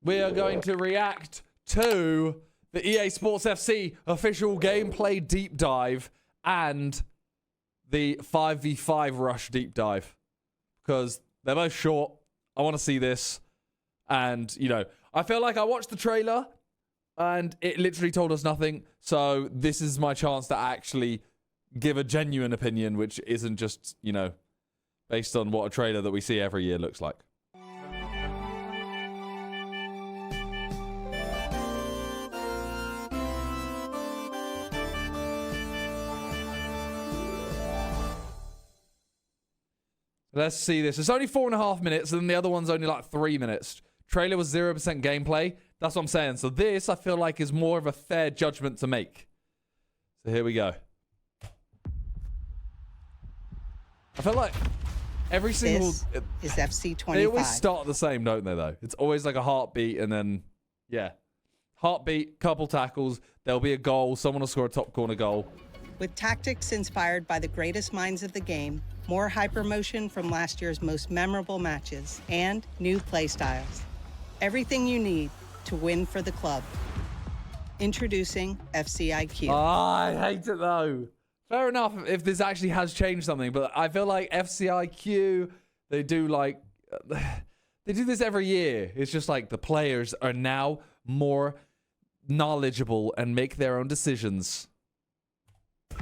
we are going to react to the EA Sports FC official gameplay deep dive and the 5v5 rush deep dive. Because they're both short. I want to see this. And, you know, I feel like I watched the trailer and it literally told us nothing. So this is my chance to actually give a genuine opinion, which isn't just, you know, based on what a trailer that we see every year looks like. Let's see this. It's only 4.5 minutes, and then the other one's only like 3 minutes. Trailer was 0% gameplay. That's what I'm saying. So this, I feel like, is more of a fair judgment to make. So here we go. I feel like every single... This is FC25. They always start the same, don't they, though? It's always like a heartbeat, and then, yeah. Heartbeat, couple tackles, there'll be a goal, someone will score a top corner goal. With tactics inspired by the greatest minds of the game, more hypermotion from last year's most memorable matches, and new play styles. Everything you need to win for the club. Introducing FCIQ. Oh, I hate it though. Fair enough if this actually has changed something, but I feel like FCIQ, they do like, they do this every year. It's just like the players are now more knowledgeable and make their own decisions.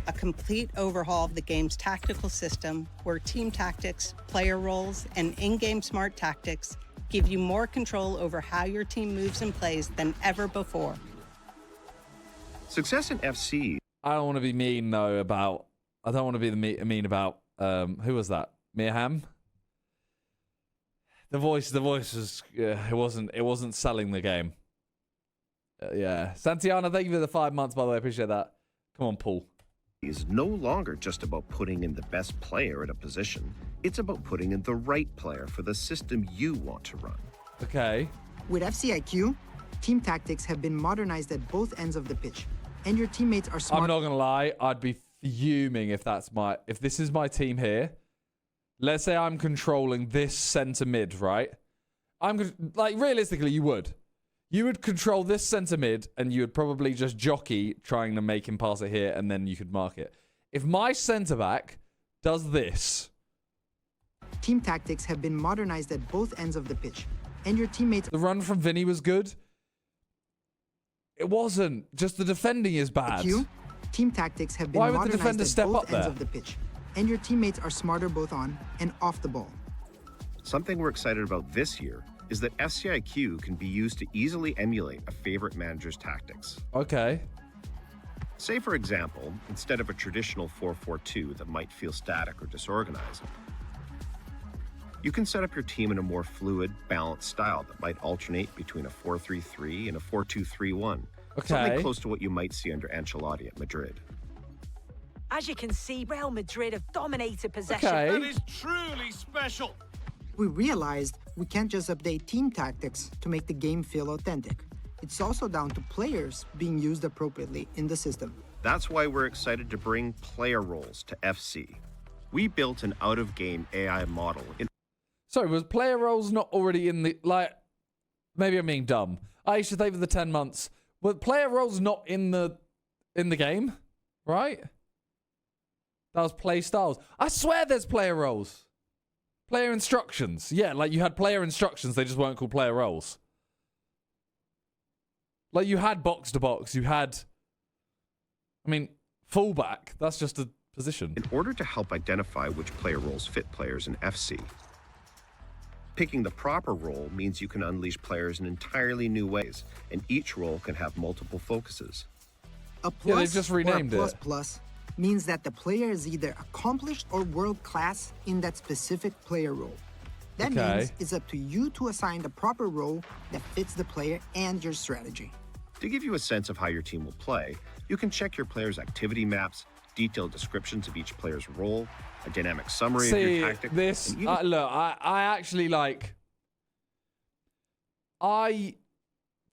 A complete overhaul of the game's tactical system, where team tactics, player roles, and in-game smart tactics give you more control over how your team moves and plays than ever before. Success in FC. I don't want to be mean though about. I don't want to be mean about. Who was that? Mirham. The voice was. It wasn't selling the game. Yeah, Santiana, thank you for the 5 months, by the way. I appreciate that. Come on, Paul. Is no longer just about putting in the best player at a position. It's about putting in the right player for the system you want to run. Okay. With FCIQ, team tactics have been modernized at both ends of the pitch, and your teammates are smart. I'm not gonna lie, I'd be fuming if this is my team here. Let's say I'm controlling this center mid, right? Like realistically, you would. You would control this centre mid, and you would probably just jockey trying to make him pass it here, and then you could mark it. If my centre-back does this... Team tactics have been modernized at both ends of the pitch, and your teammates... The run from Vinny was good. It wasn't. Just the defending is bad. Team tactics have been Why would the modernized defender at step both up there? ends of the pitch, and your teammates are smarter both on and off the ball. Something we're excited about this year is that FCIQ can be used to easily emulate a favorite manager's tactics. Okay. Say, for example, instead of a traditional 4-4-2 that might feel static or disorganized, you can set up your team in a more fluid, balanced style that might alternate between a 4-3-3 and a 4-2-3-1. Okay. Something close to what you might see under Ancelotti at Madrid. As you can see, Real Madrid have dominated possession. Okay. That is truly special. We realized we can't just update team tactics to make the game feel authentic. It's also down to players being used appropriately in the system. That's why we're excited to bring player roles to FC. We built an out-of-game AI model. Sorry, was player roles not already in the... Like, maybe I'm being dumb. I used to think for the 10 months. Were player roles not in the game? Right? That was play styles. I swear there's player roles. Player instructions. Yeah, like you had player instructions, they just weren't called player roles. Like you had box to box, you had... I mean, fullback, that's just a position. In order to help identify which player roles fit players in FC, picking the proper role means you can unleash players in entirely new ways, and each role can have multiple focuses. A plus Yeah, they've just renamed or a it. plus means that the player is either accomplished or world-class in that specific player role. That Okay. means it's up to you to assign the proper role that fits the player and your strategy. To give you a sense of how your team will play, you can check your players' activity maps, detailed descriptions of each player's role, a dynamic summary of See, your tactic. this... and even- look, I actually like... I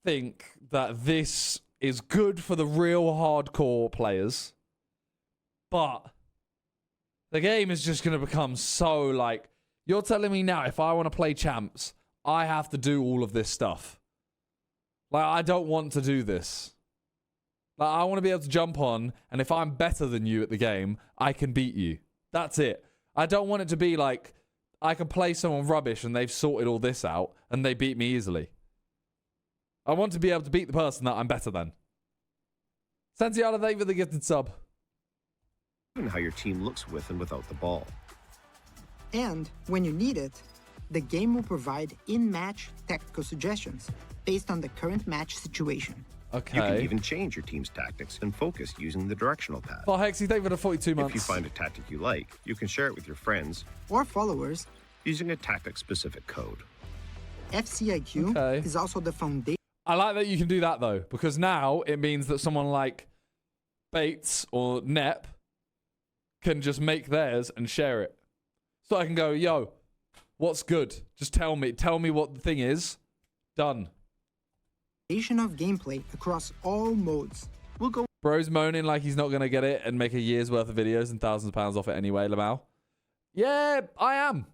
think that this is good for the real hardcore players. But the game is just going to become so like... You're telling me now, if I want to play champs, I have to do all of this stuff. Like, I don't want to do this. Like, I want to be able to jump on, and if I'm better than you at the game, I can beat you. That's it. I don't want it to be like, I can play someone rubbish and they've sorted all this out, and they beat me easily. I want to be able to beat the person that I'm better than. Santiago, thank you for the gifted sub. And how your team looks with and without the ball. And when you need it, the game will provide in-match tactical suggestions based on the current match situation. Okay. You can even change your team's tactics and focus using the directional pad. Well, Hexy, thank you for the 42 months. If you find a tactic you like, you can share it with your friends Or followers. using a tactic-specific code. FCIQ is also the foundation. I like that you can do that, though, because now it means that someone like Bates or Nep can just make theirs and share it. So I can go, yo, what's good? Just tell me what the thing is. Done. Of gameplay across all modes. We'll go Bro's moaning like he's not going to get it and make a year's worth of videos and thousands of pounds off it anyway, Lamau. Yeah, I am.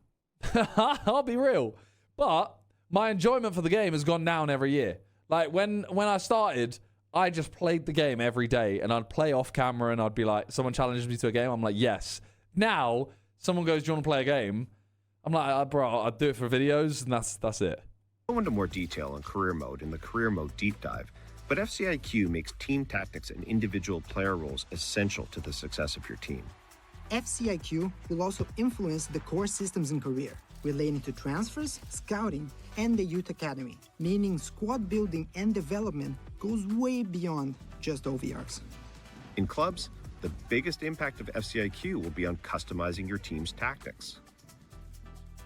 I'll be real. But my enjoyment for the game has gone down every year. Like, when I started, I just played the game every day, and I'd play off camera, and I'd be like, someone challenges me to a game, I'm like, yes. Now, someone goes, do you want to play a game? I'm like, bro, I'd do it for videos, and that's it. go into more detail on career mode in the career mode deep dive, but FCIQ makes team tactics and individual player roles essential to the success of your team. FCIQ will also influence the core systems in career, relating to transfers, scouting, and the youth academy, meaning squad building and development goes way beyond just OVRs. In clubs, the biggest impact of FCIQ will be on customizing your team's tactics.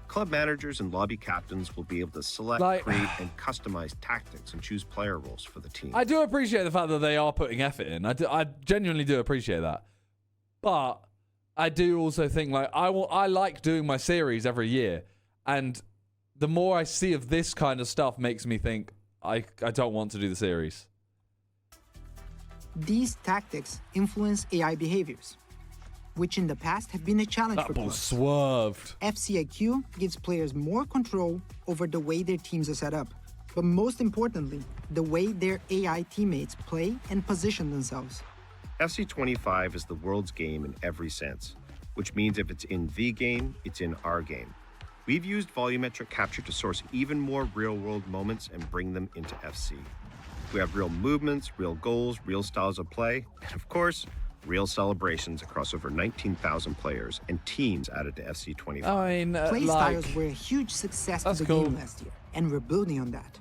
Club managers and lobby captains will be able to select, create, and customize tactics and choose player roles for the team. I do appreciate the fact that they are putting effort in. I genuinely do appreciate that. But I do also think, like, I like doing my series every year. And the more I see of this kind of stuff makes me think I don't want to do the series. These tactics influence AI behaviors, which in the past have been a challenge for That ball clubs. swerved. FCIQ gives players more control over the way their teams are set up, but most importantly, the way their AI teammates play and position themselves. FC25 is the world's game in every sense, which means if it's in the game, it's in our game. We've used volumetric capture to source even more real-world moments and bring them into FC. We have real movements, real goals, real styles of play, and of course, real celebrations across over 19,000 players and teams added to FC25. I mean, Play like, styles were a huge success to that's the cool. game last year, and we're building on that.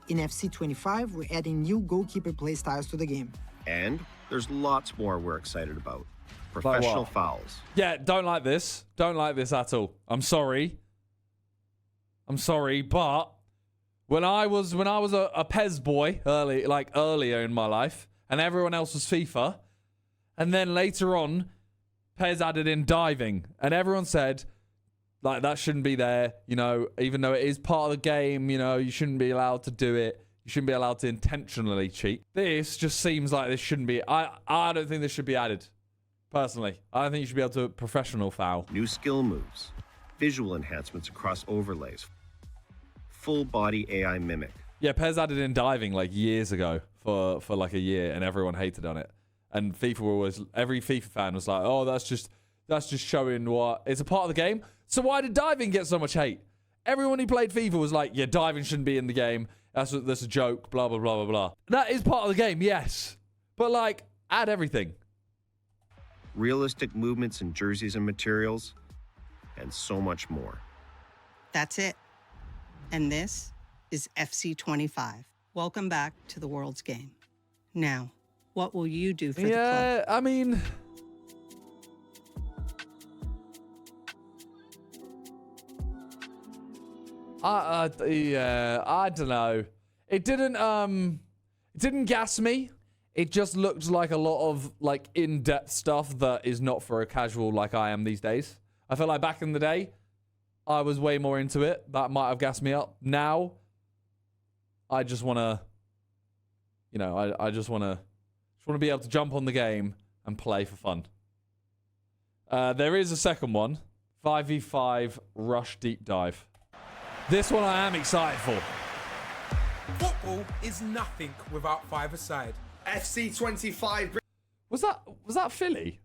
In FC25, we're adding new goalkeeper play styles to the game. And there's lots more we're excited about. Professional fouls. yeah, don't like this. Don't like this at all. I'm sorry. But when I was a Pez boy earlier in my life, and everyone else was FIFA, and then later on, Pez added in diving, and everyone said, like, that shouldn't be there, you know, even though it is part of the game, you know, you shouldn't be allowed to do it. You shouldn't be allowed to intentionally cheat. This just seems like this shouldn't be. I don't think this should be added, personally. I don't think you should be able to professional foul. New skill moves. Visual enhancements across overlays. Full body AI mimic. Yeah, Pez added in diving like years ago for like a year, and everyone hated on it. And every FIFA fan was like, oh, that's just showing what it's a part of the game. So why did diving get so much hate? Everyone who played FIFA was like, yeah, diving shouldn't be in the game. That's a joke, blah, blah, blah, blah, blah. That is part of the game, yes. But, like, add everything. Realistic movements in jerseys and materials, and so much more. That's it. And this is FC25. Welcome back to the world's game. Now, what will you do for the club? Yeah, I mean... I don't know. It didn't gas me. It just looked like a lot of like in-depth stuff that is not for a casual like I am these days. I feel like back in the day, I was way more into it. That might have gassed me up. Now, I just want to, you know, I just want to be able to jump on the game and play for fun. There is a second one, 5v5 Rush Deep Dive. This one I am excited for. Football is nothing without five-a-side. FC25. Was that Philly?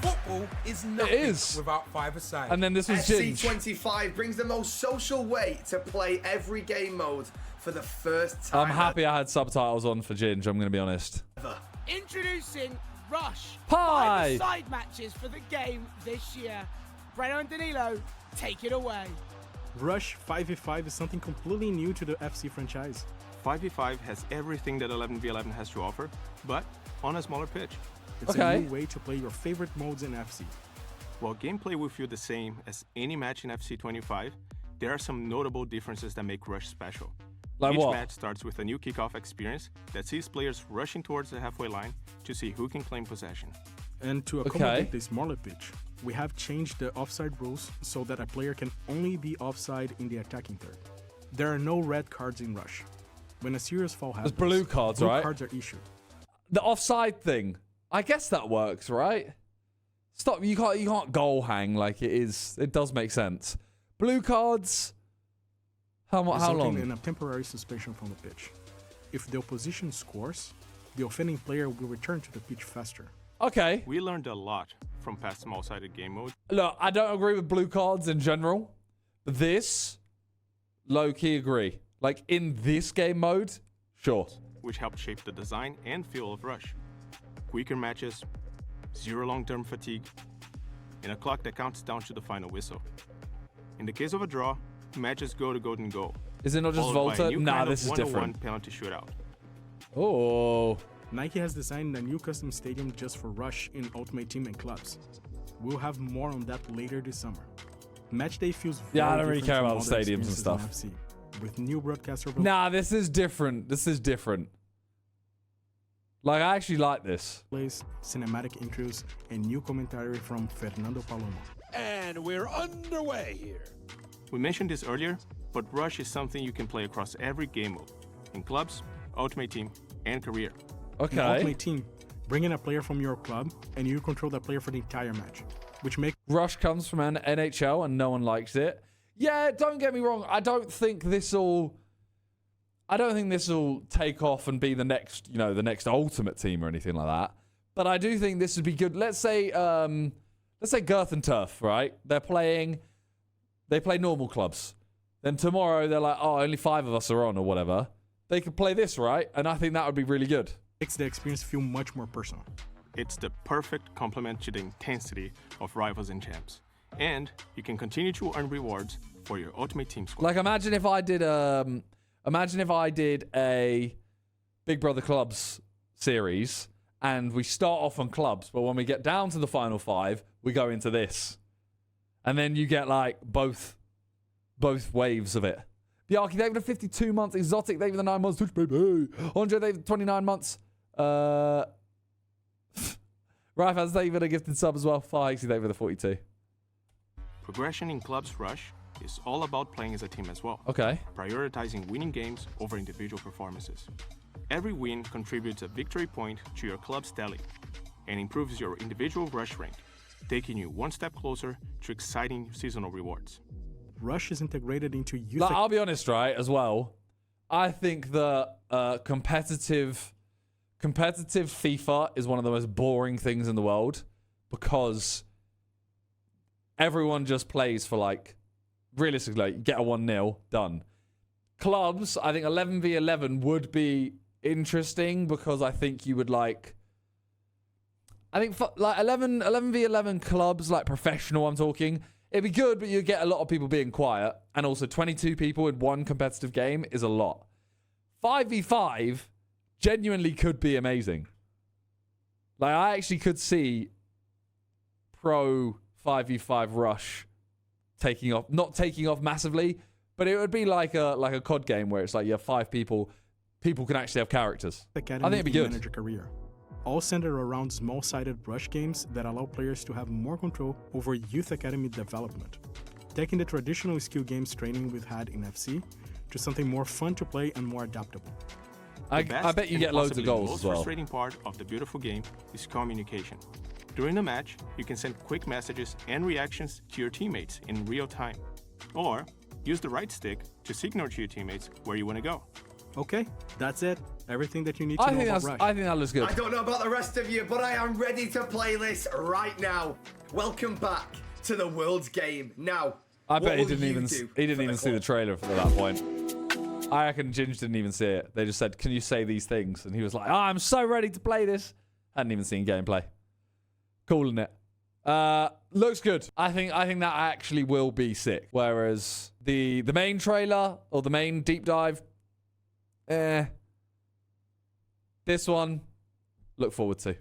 Football is nothing without five-a-side. And then this was Ginge. FC25 brings the most social way to play every game mode for the first time. I'm happy I had subtitles on for Ginge, I'm going to be honest. Introducing Rush. Hi. 5-a-side matches for the game this year. Breno and Danilo, take it away. Rush 5v5 is something completely new to the FC franchise. 5v5 has everything that 11v11 has to offer, but on a smaller pitch. It's a new way to play your favorite modes in FC. While gameplay will feel the same as any match in FC25, there are some notable differences that make Rush special. Like Each what? match starts with a new kickoff experience that sees players rushing towards the halfway line to see who can claim possession. And to accommodate the smaller pitch, we have changed the offside rules so that a player can only be offside in the attacking third. There are no red cards in Rush. When a serious foul happens, there's blue cards, right? Blue cards are issued. The offside thing, I guess that works, right? Stop! You can't goal hang like it is. It does make sense. Blue cards. How long? In a temporary suspension from the pitch. If the opposition scores, the offending player will return to the pitch faster. Okay. We learned a lot from past small-sided game mode. Look, I don't agree with blue cards in general. But this, low-key agree. Like, in this game mode, sure. Which helped shape the design and feel of Rush. Quicker matches, zero long-term fatigue, and a clock that counts down to the final whistle. In the case of a draw, matches go to golden goal. Is it not just Volta? Nah, this is different. Penalty shootout. Oh. Nike has designed a new custom stadium just for Rush in Ultimate Team and clubs. We'll have more on that later this summer. Matchday feels very I don't really care about the different stadiums and from other stuff. experiences in FC, with new broadcaster. Nah, this is different. This is different. Like, I actually like this. Plays, cinematic intros, and new commentary from Fernando Palomo. And we're underway here. We mentioned this earlier, but Rush is something you can play across every game mode, in clubs, Ultimate Team, and career. Okay. In Ultimate Team, bring in a player from your club, and you control that player for the entire match, which makes Rush comes from an NHL, and no one likes it. Yeah, don't get me wrong. I don't think this will take off and be the next, the next Ultimate Team or anything like that. But I do think this would be good. Let's say Girth and Turf, right? They play normal clubs. Then tomorrow they're like, oh, only 5 of us are on or whatever. They could play this, right? And I think that would be really good. Makes the experience feel much more personal. It's the perfect complement to the intensity of Rivals and Champs. And you can continue to earn rewards for your Ultimate Team squad. Like, imagine if I did a Big Brother Clubs series and we start off on clubs, but when we get down to the final 5, we go into this. And then you get like both waves of it. Biarki, David, 52 months. Exotic, David, 9 months. Twitch, baby. Andre, David, 29 months. Rife has David a gifted sub as well. 5, David, 42. Progression in Clubs Rush is all about playing as a team as well. Okay. Prioritizing winning games over individual performances. Every win contributes a victory point to your club's tally and improves your individual Rush rank, taking you one step closer to exciting seasonal rewards. Rush is integrated into youth. Like, I'll be honest, right, as well. I think the competitive FIFA is one of the most boring things in the world because everyone just plays for, like, realistically, like, you get a 1-0, done. Clubs, I think 11v11 would be interesting because I think you would, like... I think, for, like, 11v11 clubs, like, professional, I'm talking... It'd be good, but you get a lot of people being quiet. And also 22 people in one competitive game is a lot. 5v5 genuinely could be amazing. Like, I actually could see pro 5v5 Rush taking off. Not taking off massively, but it would be like a COD game where it's like you have 5 people. People can actually have characters. I think it'd be good. Manager career. All centered around small-sided Rush games that allow players to have more control over youth academy development, taking the traditional skill games training we've had in FC to something more fun to play and more adaptable. I bet you get loads of goals as well. The most frustrating part of the beautiful game is communication. During the match, you can send quick messages and reactions to your teammates in real time. Or Use the right stick to signal to your teammates where you want to go. Okay, that's it. Everything that you need to know about Rush. I think that looks good. I don't know about the rest of you, but I am ready to play this right now. Welcome back to the world's game. Now, I bet he didn't even see the trailer for that point. I reckon Ginge didn't even see it. They just said, "Can you say these things?" And he was like, "Oh, I'm so ready to play this." Hadn't even seen gameplay. Cool, isn't it? Looks good. I think that actually will be sick. Whereas the main trailer or the main deep dive, this one, look forward to.